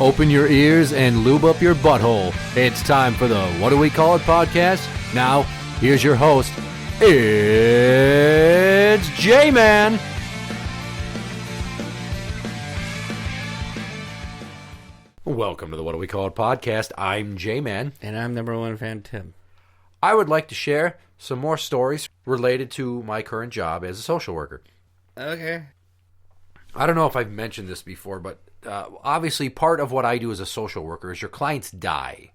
Open your ears and lube up your butthole. It's time for the What Do We Call It podcast. Now, here's your host. It's Jmann. Welcome to the What Do We Call It podcast. I'm Jmann. And I'm number one fan, Tim. I would like to share some more stories related to my current job as a social worker. Okay. I don't know if I've mentioned this before, but obviously part of what I do as a social worker is your clients die.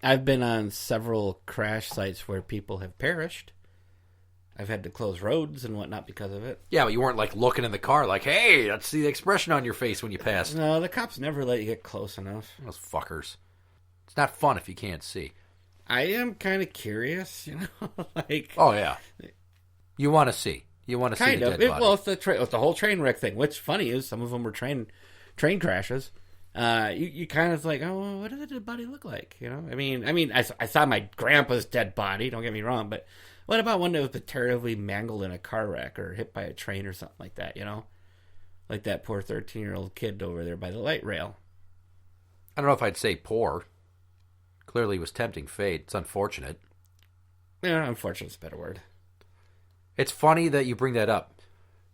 I've been on several crash sites where people have perished. I've had to close roads and whatnot because of it. Yeah, but you weren't like looking in the car like, hey, let's see the expression on your face when you pass. No, the cops never let you get close enough. Those fuckers. It's not fun if you can't see. I am kind of curious, like... Oh, yeah. You want to see. You want to see the dead body. Well, it's the whole train wreck thing. What's funny is some of them were train crashes. You kind of like, oh, what does a dead body look like? You know, I mean, I saw my grandpa's dead body. Don't get me wrong, but what about one that was terribly mangled in a car wreck or hit by a train or something like that? You know, like that poor 13-year-old kid over there by the light rail. I don't know if I'd say poor. Clearly, was tempting fate. It's unfortunate. Yeah, unfortunate is a better word. It's funny that you bring that up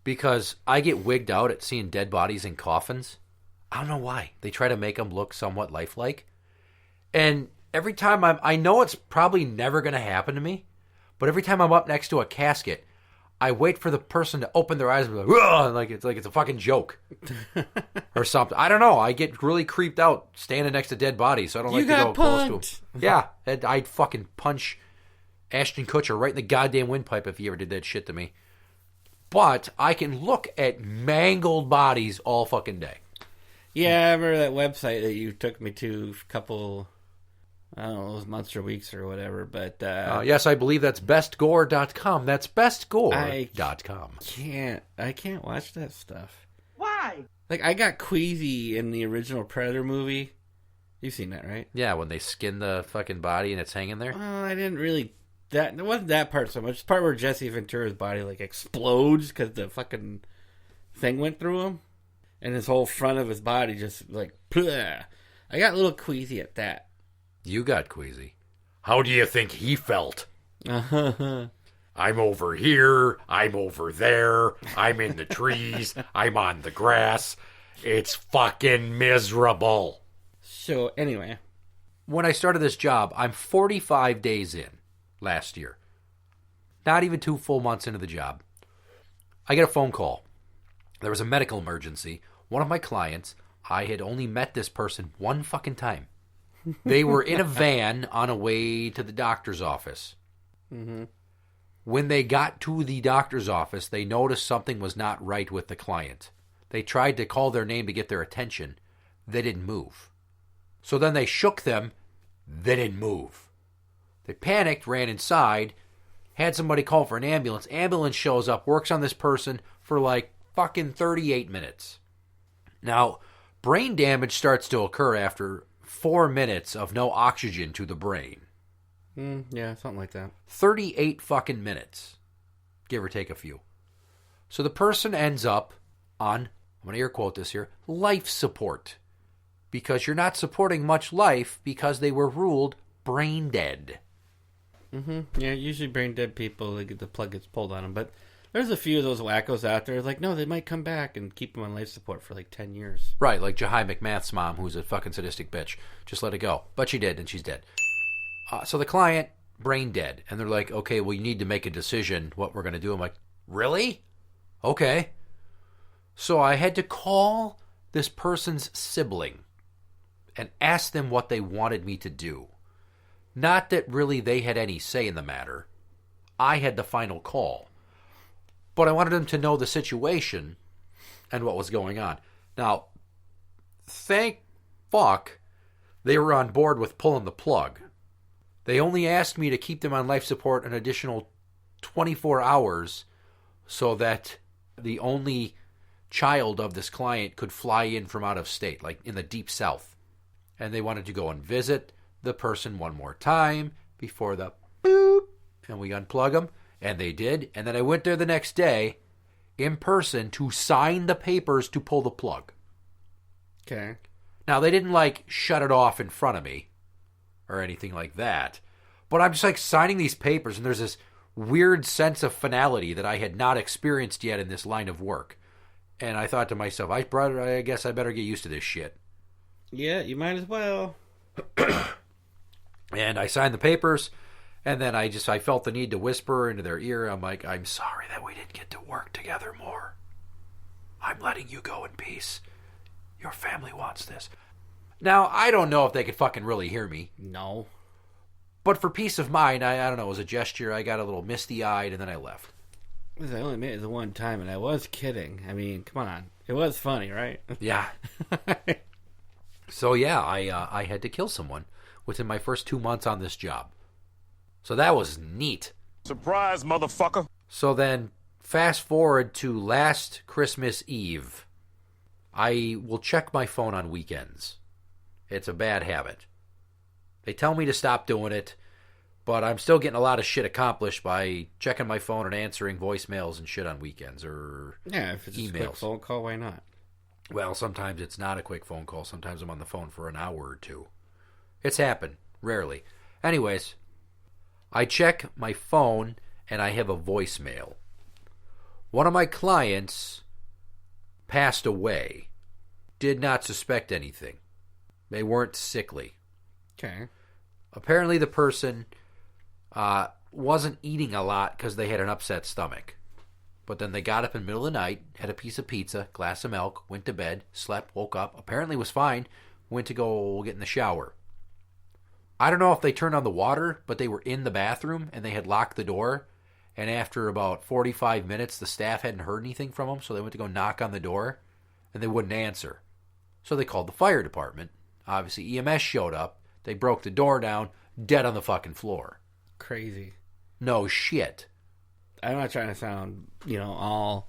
because I get wigged out at seeing dead bodies in coffins. I don't know why. They try to make them look somewhat lifelike. And every time I know it's probably never going to happen to me, but every time I'm up next to a casket, I wait for the person to open their eyes and be like it's a fucking joke or something. I don't know. I get really creeped out standing next to dead bodies, so I don't like to go close to them. Yeah, I'd fucking punch Ashton Kutcher right in the goddamn windpipe if he ever did that shit to me. But I can look at mangled bodies all fucking day. Yeah, I remember that website that you took me to a couple, I don't know, it was months or weeks or whatever, but... yes, I believe that's bestgore.com. That's bestgore.com. I can't watch that stuff. Why? Like, I got queasy in the original Predator movie. You've seen that, right? Yeah, when they skin the fucking body and it's hanging there. Well, I didn't really... It wasn't that part so much. The part where Jesse Ventura's body, like, explodes because the fucking thing went through him. And his whole front of his body just, like, bleh. I got a little queasy at that. You got queasy. How do you think he felt? I'm over here. I'm over there. I'm in the trees. I'm on the grass. It's fucking miserable. So, anyway. When I started this job, I'm 45 days in last year. Not even 2 full months into the job. I get a phone call. There was a medical emergency. One of my clients, I had only met this person one fucking time. They were in a van on a way to the doctor's office. Mm-hmm. When they got to the doctor's office, they noticed something was not right with the client. They tried to call their name to get their attention. They didn't move. So then they shook them. They didn't move. They panicked, ran inside, had somebody call for an ambulance. Ambulance shows up, works on this person for like fucking 38 minutes. Now, brain damage starts to occur after 4 minutes of no oxygen to the brain. Yeah, something like that. 38 fucking minutes, give or take a few. So the person ends up on, I'm going to air quote this here, life support. Because you're not supporting much life because they were ruled brain dead. Mm-hmm. Yeah, usually brain dead people, the plug gets pulled on them, but... There's a few of those wackos out there. Like, no, they might come back and keep them on life support for like 10 years. Right, like Jahai McMath's mom, who's a fucking sadistic bitch. Just let it go. But she did, and she's dead. So the client, brain dead. And they're like, okay, well, you need to make a decision what we're going to do. I'm like, really? Okay. So I had to call this person's sibling and ask them what they wanted me to do. Not that really they had any say in the matter. I had the final call. But I wanted them to know the situation and what was going on. Now, thank fuck they were on board with pulling the plug. They only asked me to keep them on life support an additional 24 hours so that the only child of this client could fly in from out of state, like in the deep south. And they wanted to go and visit the person one more time before the boop, and we unplug them. And they did. And then I went there the next day in person to sign the papers to pull the plug. Okay. Now, they didn't, like, shut it off in front of me or anything like that. But I'm just, like, signing these papers, and there's this weird sense of finality that I had not experienced yet in this line of work. And I thought to myself, I guess I better get used to this shit. Yeah, you might as well. And I signed the papers, and then I felt the need to whisper into their ear. I'm like, I'm sorry that we didn't get to work together more. I'm letting you go in peace. Your family wants this. Now, I don't know if they could fucking really hear me. No. But for peace of mind, I don't know, it was a gesture. I got a little misty-eyed, and then I left. I only made it the one time, and I was kidding. I mean, come on. It was funny, right? Yeah. So, yeah, I had to kill someone within my first 2 months on this job. So that was neat. Surprise, motherfucker. So then, fast forward to last Christmas Eve. I will check my phone on weekends. It's a bad habit. They tell me to stop doing it, but I'm still getting a lot of shit accomplished by checking my phone and answering voicemails and shit on weekends or yeah, if it's emails. Just a quick phone call, why not? Well, sometimes it's not a quick phone call. Sometimes I'm on the phone for an hour or two. It's happened. Rarely. Anyways, I check my phone and I have a voicemail. One of my clients passed away. Did not suspect anything. They weren't sickly. Okay. Apparently the person wasn't eating a lot because they had an upset stomach. But then they got up in the middle of the night, had a piece of pizza, glass of milk, went to bed, slept, woke up, apparently was fine, went to go get in the shower. I don't know if they turned on the water, but they were in the bathroom and they had locked the door. And after about 45 minutes, the staff hadn't heard anything from them, so they went to go knock on the door, and they wouldn't answer. So they called the fire department. Obviously, EMS showed up. They broke the door down, dead on the fucking floor. Crazy. No shit. I'm not trying to sound, all...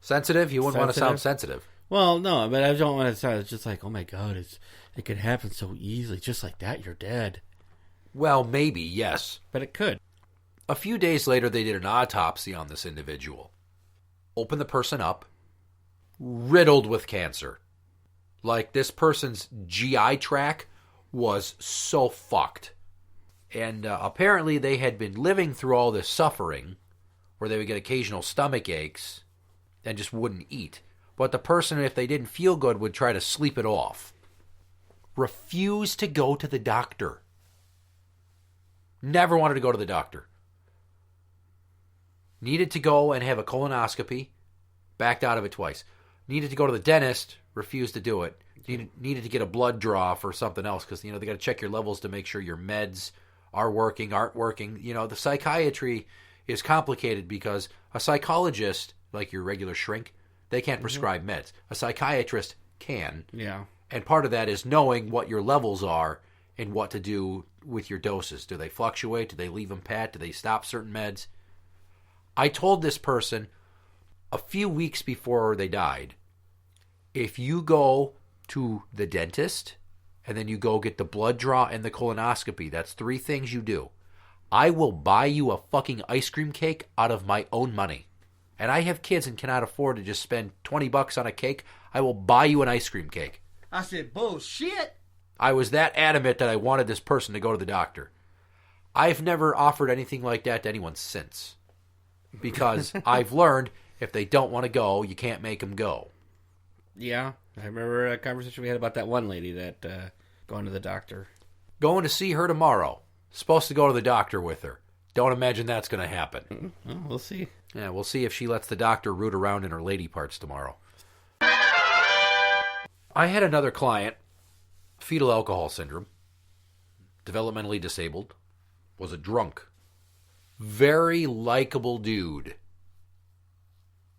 Sensitive? You wouldn't want to sound sensitive. Well, no, but I don't want to sound... It's just like, oh my God, it could happen so easily. Just like that, you're dead. Well, maybe, yes. But it could. A few days later, they did an autopsy on this individual. Opened the person up, riddled with cancer. Like, this person's GI tract was so fucked. And apparently they had been living through all this suffering, where they would get occasional stomach aches and just wouldn't eat. But the person, if they didn't feel good, would try to sleep it off. Refused to go to the doctor. Never wanted to go to the doctor. Needed to go and have a colonoscopy. Backed out of it twice. Needed to go to the dentist. Refused to do it. Needed to get a blood draw for something else because, they got to check your levels to make sure your meds are working, aren't working. The psychiatry is complicated because a psychologist, like your regular shrink, they can't prescribe meds. A psychiatrist can. Yeah. And part of that is knowing what your levels are and what to do with your doses. Do they fluctuate? Do they leave them pat? Do they stop certain meds? I told this person a few weeks before they died, if you go to the dentist and then you go get the blood draw and the colonoscopy, that's 3 things you do, I will buy you a fucking ice cream cake out of my own money. And I have kids and cannot afford to just spend $20 on a cake. I will buy you an ice cream cake. I said, bullshit. I was that adamant that I wanted this person to go to the doctor. I've never offered anything like that to anyone since. Because I've learned if they don't want to go, you can't make them go. Yeah. I remember a conversation we had about that one lady that going to the doctor. Going to see her tomorrow. Supposed to go to the doctor with her. Don't imagine that's going to happen. Well, we'll see. Yeah, we'll see if she lets the doctor root around in her lady parts tomorrow. I had another client, fetal alcohol syndrome, developmentally disabled, was a drunk. Very likable dude.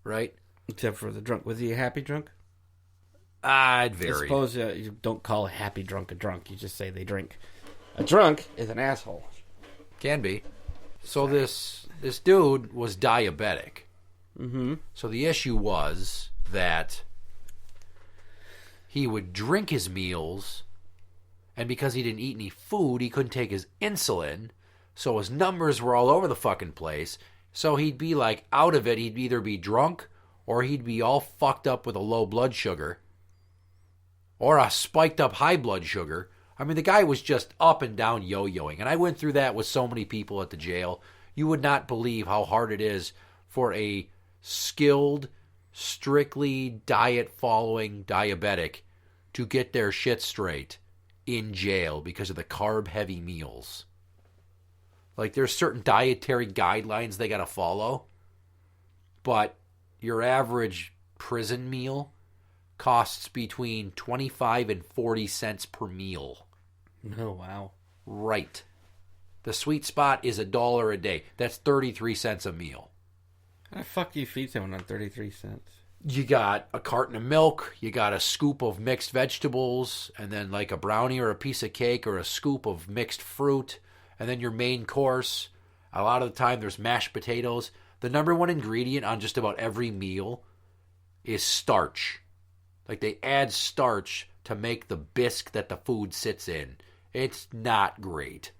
Right? Except for the drunk. Was he a happy drunk? I'd I vary. suppose you don't call a happy drunk a drunk. You just say they drink. A drunk is an asshole. Can be. So this dude was diabetic. Mm-hmm. So the issue was that he would drink his meals, and because he didn't eat any food, he couldn't take his insulin, so his numbers were all over the fucking place. So he'd be like out of it. He'd either be drunk or he'd be all fucked up with a low blood sugar. or a spiked up high blood sugar. I mean, the guy was just up and down yo-yoing. And I went through that with so many people at the jail. You would not believe how hard it is for a skilled, strictly diet-following diabetic to get their shit straight in jail because of the carb-heavy meals. Like, there's certain dietary guidelines they got to follow. But your average prison meal costs between 25 and 40 cents per meal. Oh, wow. Right. The sweet spot is $1 a day. That's 33 cents a meal. How the fuck do you feed someone on 33 cents? You got a carton of milk, you got a scoop of mixed vegetables, and then like a brownie or a piece of cake or a scoop of mixed fruit, and then your main course. A lot of the time there's mashed potatoes. The number one ingredient on just about every meal is starch. Like, they add starch to make the bisque that the food sits in. It's not great.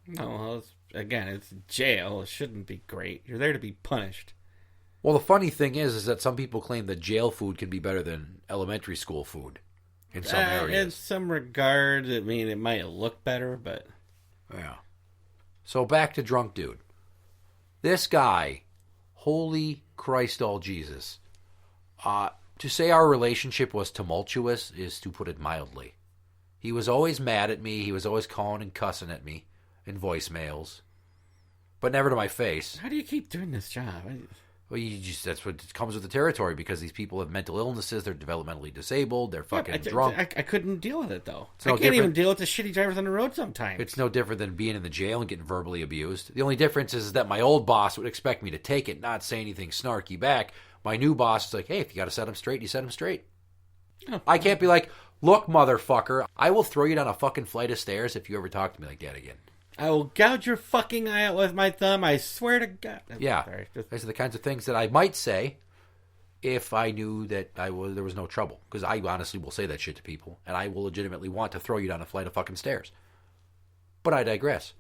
No, well, it's jail. It shouldn't be great. You're there to be punished. Well, the funny thing is that some people claim that jail food can be better than elementary school food in some areas. In some regard, I mean, it might look better, but... Yeah. So back to Drunk Dude. This guy, holy Christ all Jesus. To say our relationship was tumultuous is to put it mildly. He was always mad at me. He was always calling and cussing at me in voicemails. But never to my face. How do you keep doing this job? Well, that's what comes with the territory, because these people have mental illnesses, they're developmentally disabled, they're fucking drunk. I couldn't deal with it, though. No, I can't even deal with the shitty drivers on the road sometimes. It's no different than being in the jail and getting verbally abused. The only difference is that my old boss would expect me to take it, not say anything snarky back. My new boss is like, hey, if you got to set him straight, you set him straight. Oh. I can't be like, look, motherfucker, I will throw you down a fucking flight of stairs if you ever talk to me like that again. I will gouge your fucking eye out with my thumb. I swear to God. Yeah. Sorry, those are the kinds of things that I might say if I knew that there was no trouble. Because I honestly will say that shit to people. And I will legitimately want to throw you down a flight of fucking stairs. But I digress.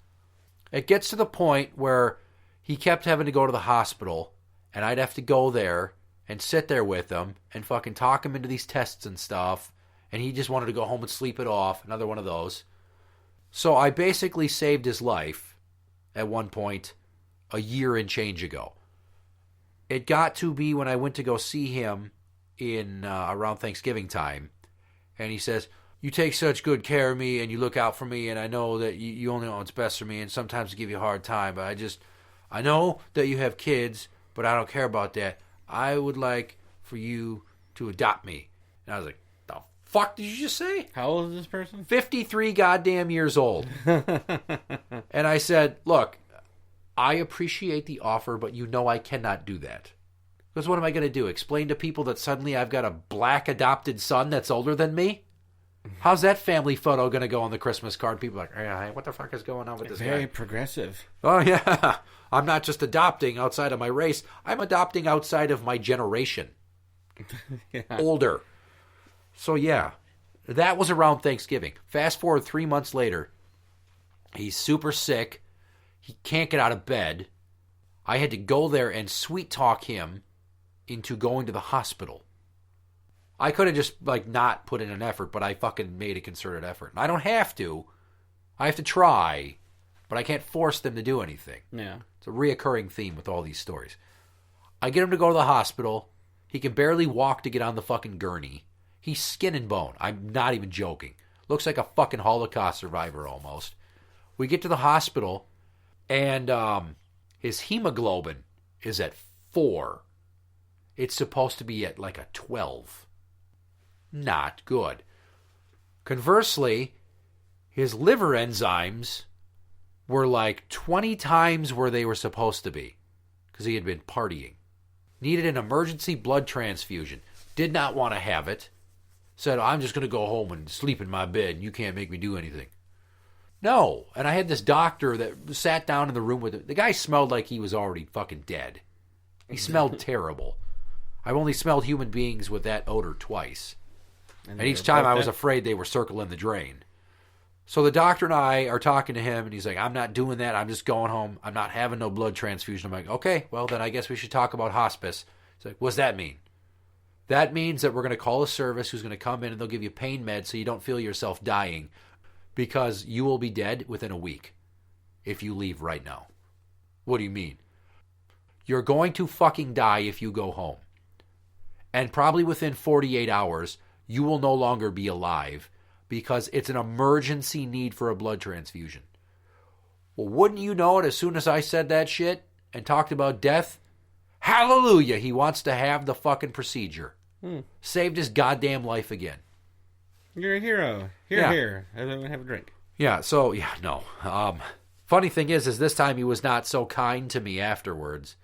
It gets to the point where he kept having to go to the hospital. And I'd have to go there and sit there with him and fucking talk him into these tests and stuff. And he just wanted to go home and sleep it off. Another one of those. So I basically saved his life at one point a year and change ago. It got to be when I went to go see him in around Thanksgiving time. And he says, you take such good care of me and you look out for me, and I know that you only know what's best for me, and sometimes I give you a hard time, but I know that you have kids, but I don't care about that. I would like for you to adopt me. And I was like, fuck did you just say? How old is this person? 53 goddamn years old. And I said, look, I appreciate the offer, but you know I cannot do that. Because what am I going to do? Explain to people that suddenly I've got a black adopted son that's older than me? How's that family photo going to go on the Christmas card? People are like, hey, what the fuck is going on with this guy? Very progressive. Oh, yeah. I'm not just adopting outside of my race. I'm adopting outside of my generation. Yeah. Older. So, yeah, that was around Thanksgiving. Fast forward 3 months later. He's super sick. He can't get out of bed. I had to go there and sweet talk him into going to the hospital. I could have just, not put in an effort, but I fucking made a concerted effort. And I don't have to. I have to try, but I can't force them to do anything. Yeah. It's a reoccurring theme with all these stories. I get him to go to the hospital. He can barely walk to get on the fucking gurney. He's skin and bone. I'm not even joking. Looks like a fucking Holocaust survivor almost. We get to the hospital, and his hemoglobin is at 4. It's supposed to be at a 12. Not good. Conversely, his liver enzymes were 20 times where they were supposed to be because he had been partying. Needed an emergency blood transfusion. Did not want to have it. Said, I'm just going to go home and sleep in my bed and you can't make me do anything. No. And I had this doctor that sat down in the room with him. The guy smelled like he was already fucking dead. He smelled terrible. I've only smelled human beings with that odor twice. And each time I was afraid they were circling the drain. So the doctor and I are talking to him, and he's like, I'm not doing that. I'm just going home. I'm not having no blood transfusion. I'm like, okay, well, then I guess we should talk about hospice. He's like, what's that mean? That means that we're going to call a service who's going to come in and they'll give you pain meds so you don't feel yourself dying, because you will be dead within a week if you leave right now. What do you mean? You're going to fucking die if you go home. And probably within 48 hours, you will no longer be alive because it's an emergency need for a blood transfusion. Well, wouldn't you know it, as soon as I said that shit and talked about death? Hallelujah, he wants to have the fucking procedure. Saved his goddamn life again. You're a hero. Here. Have a drink. Yeah, so, yeah, no. Funny thing is this time he was not so kind to me afterwards.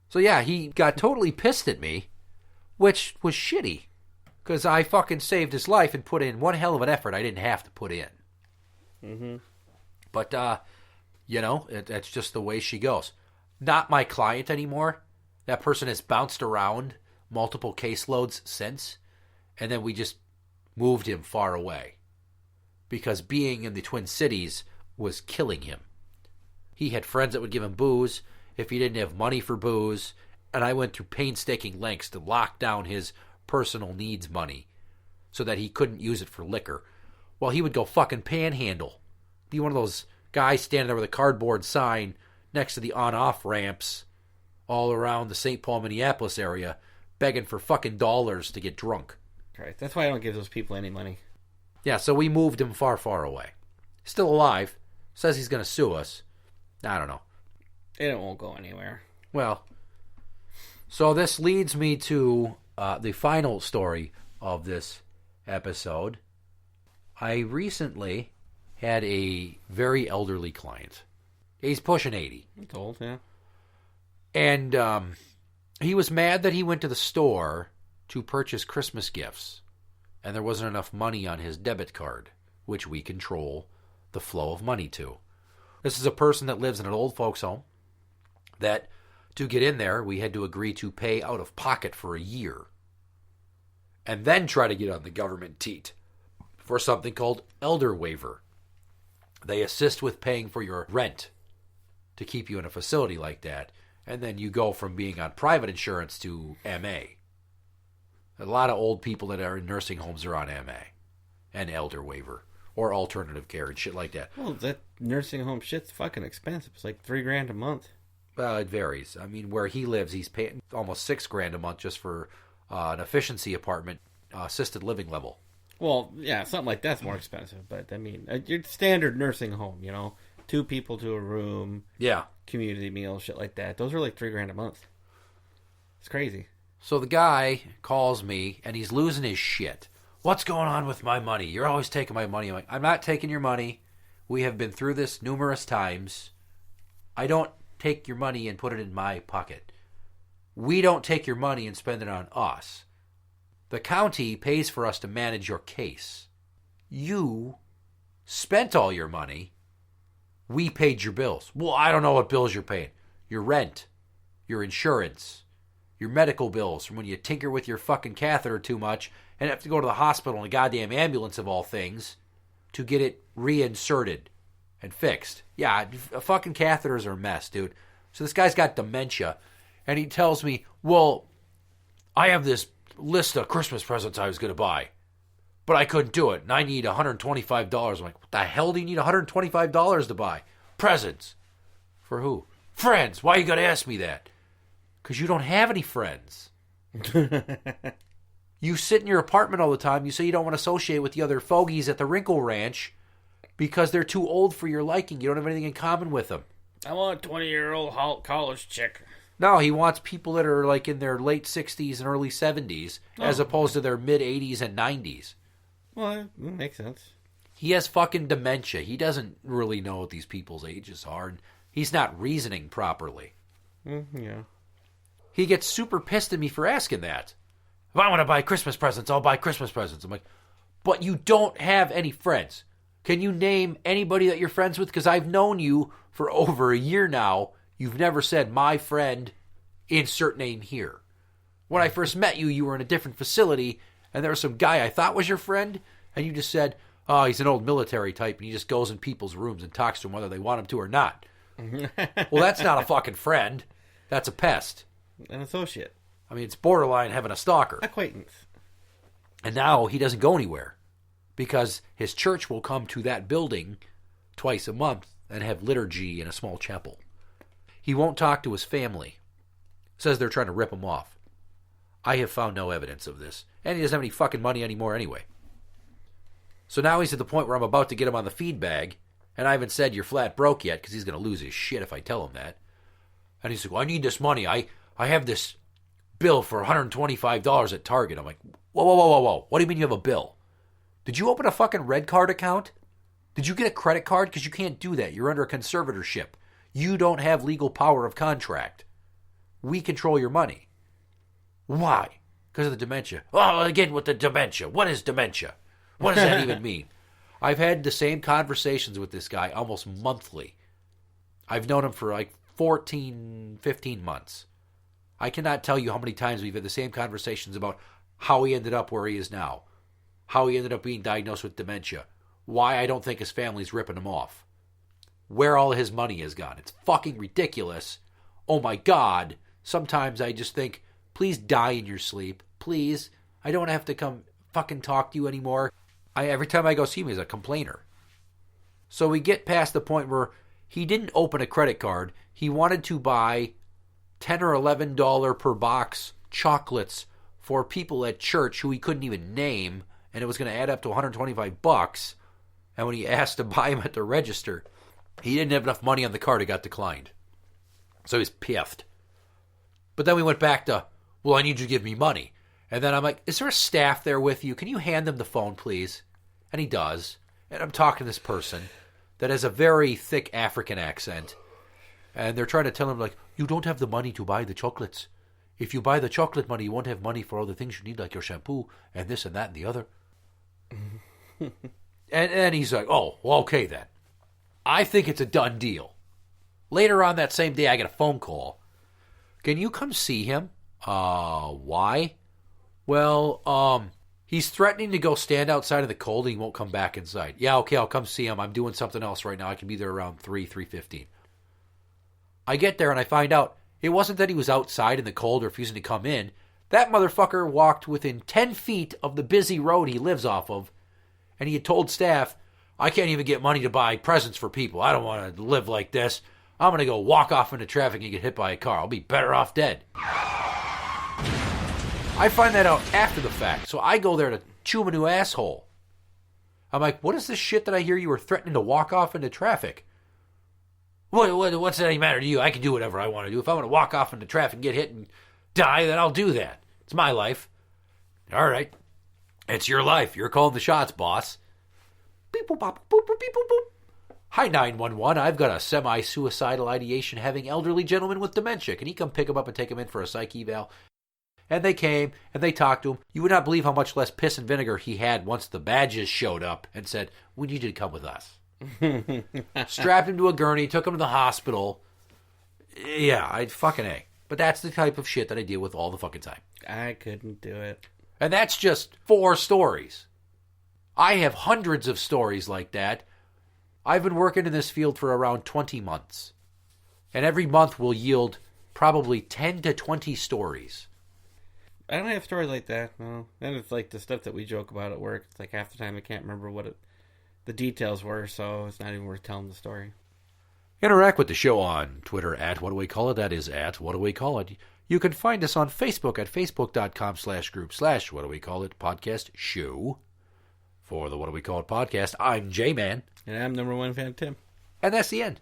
So, yeah, he got totally pissed at me, which was shitty, because I fucking saved his life and put in one hell of an effort I didn't have to put in. Mm-hmm. But, that's just the way she goes. Not my client anymore. That person has bounced around multiple caseloads since, and then we just moved him far away because being in the Twin Cities was killing him. He had friends that would give him booze if he didn't have money for booze, and I went through painstaking lengths to lock down his personal needs money so that he couldn't use it for liquor. Well, he would go fucking panhandle. Be one of those guys standing there with a cardboard sign next to the on-off ramps all around the St. Paul, Minneapolis area, begging for fucking dollars to get drunk. Right. That's why I don't give those people any money. Yeah, so we moved him far, far away. Still alive. Says he's going to sue us. I don't know. It won't go anywhere. Well, so this leads me to the final story of this episode. I recently had a very elderly client. He's pushing 80. It's old, yeah. And he was mad that he went to the store to purchase Christmas gifts, and there wasn't enough money on his debit card, which we control the flow of money to. This is a person that lives in an old folks' home that, to get in there, we had to agree to pay out of pocket for a year and then try to get on the government teat for something called elder waiver. They assist with paying for your rent to keep you in a facility like that, and then you go from being on private insurance to MA. A lot of old people that are in nursing homes are on MA and elder waiver or alternative care and shit like that. Well, that nursing home shit's fucking expensive. It's like $3,000 a month. Well, it varies. I mean, where he lives, he's paying almost $6,000 a month just for an efficiency apartment, assisted living level. Well, yeah, something like that's more expensive. But I mean, your standard nursing home, 2 people to a room, Yeah. community meals, shit like that. Those are like $3,000 a month. It's crazy. So the guy calls me, and he's losing his shit. What's going on with my money? You're always taking my money. I'm like, I'm not taking your money. We have been through this numerous times. I don't take your money and put it in my pocket. We don't take your money and spend it on us. The county pays for us to manage your case. You spent all your money. We paid your bills. Well, I don't know what bills you're paying. Your rent, your insurance, your medical bills from when you tinker with your fucking catheter too much and have to go to the hospital in a goddamn ambulance of all things to get it reinserted and fixed. Yeah, fucking catheters are a mess, dude. So this guy's got dementia, and he tells me, well, I have this list of Christmas presents I was going to buy, but I couldn't do it, and I need $125. I'm like, what the hell do you need $125 to buy? Presents. For who? Friends. Why you got to ask me that? Because you don't have any friends. You sit in your apartment all the time. You say you don't want to associate with the other fogies at the Wrinkle Ranch because they're too old for your liking. You don't have anything in common with them. I want a 20-year-old college chick. No, he wants people that are like in their late 60s and early 70s as opposed to their mid 80s and 90s. Well, that makes sense. He has fucking dementia. He doesn't really know what these people's ages are. And he's not reasoning properly. Yeah. He gets super pissed at me for asking that. If I want to buy Christmas presents, I'll buy Christmas presents. I'm like, but you don't have any friends. Can you name anybody that you're friends with? Because I've known you for over a year now. You've never said, my friend, insert name here. When I first met you, you were in a different facility, and there was some guy I thought was your friend, and you just said, oh, he's an old military type, and he just goes in people's rooms and talks to them whether they want him to or not. Well, that's not a fucking friend. That's a pest. An associate. I mean, it's borderline having a stalker. Acquaintance. And now he doesn't go anywhere because his church will come to that building twice a month and have liturgy in a small chapel. He won't talk to his family. Says they're trying to rip him off. I have found no evidence of this. And he doesn't have any fucking money anymore anyway. So now he's at the point where I'm about to get him on the feed bag, and I haven't said you're flat broke yet because he's going to lose his shit if I tell him that. And he's like, well, I need this money. I have this bill for $125 at Target. I'm like, whoa. What do you mean you have a bill? Did you open a fucking red card account? Did you get a credit card? Because you can't do that. You're under a conservatorship. You don't have legal power of contract. We control your money. Why? Because of the dementia. Oh, again with the dementia. What is dementia? What does that even mean? I've had the same conversations with this guy almost monthly. I've known him for like 14, 15 months. I cannot tell you how many times we've had the same conversations about how he ended up where he is now, how he ended up being diagnosed with dementia, why I don't think his family's ripping him off, where all his money has gone. It's fucking ridiculous. Oh my God. Sometimes I just think, please die in your sleep. Please. I don't have to come fucking talk to you anymore. Every time I go see him, he's a complainer. So we get past the point where he didn't open a credit card. He wanted to buy $10 or $11 per box chocolates for people at church who he couldn't even name, and it was going to add up to $125. And when he asked to buy them at the register, he didn't have enough money on the card. It got declined. So he was piffed. But then we went back to, well, I need you to give me money. And then I'm like, is there a staff there with you? Can you hand them the phone, please? And he does. And I'm talking to this person that has a very thick African accent. And they're trying to tell him, like, you don't have the money to buy the chocolates. If you buy the chocolate money, you won't have money for all the things you need, like your shampoo and this and that and the other. and he's like, oh, well, okay then. I think it's a done deal. Later on that same day, I get a phone call. Can you come see him? Why? Well, he's threatening to go stand outside in the cold and he won't come back inside. Yeah, okay, I'll come see him. I'm doing something else right now. I can be there around 3:15. I get there and I find out it wasn't that he was outside in the cold refusing to come in. That motherfucker walked within 10 feet of the busy road he lives off of, and he had told staff, I can't even get money to buy presents for people. I don't want to live like this. I'm going to go walk off into traffic and get hit by a car. I'll be better off dead. I find that out after the fact, so I go there to chew him a new asshole. I'm like, what is this shit that I hear you were threatening to walk off into traffic? What's that any matter to you? I can do whatever I want to do. If I want to walk off into traffic and get hit and die, then I'll do that. It's my life. All right. It's your life. You're calling the shots, boss. Beep, boop, bop, boop, boop, beep, boop, boop. Hi, 911. I've got a semi-suicidal ideation having elderly gentleman with dementia. Can you come pick him up and take him in for a psych eval? And they came, and they talked to him. You would not believe how much less piss and vinegar he had once the badges showed up and said, we need you to come with us. Strapped him to a gurney, took him to the hospital. Yeah, I'd fucking A. But that's the type of shit that I deal with all the fucking time. I couldn't do it. And that's just 4 stories. I have hundreds of stories like that. I've been working in this field for around 20 months. And every month will yield probably 10 to 20 stories. I don't have stories like that, no. And it's like the stuff that we joke about at work. It's like half the time I can't remember what the details were, so it's not even worth telling the story. Interact with the show on Twitter at What Do We Call It? That is at What Do We Call It? You can find us on Facebook at facebook.com/group/What Do We Call It podcast show. For the What Do We Call It podcast, I'm Jmann. And I'm number 1 fan Tim. And that's the end.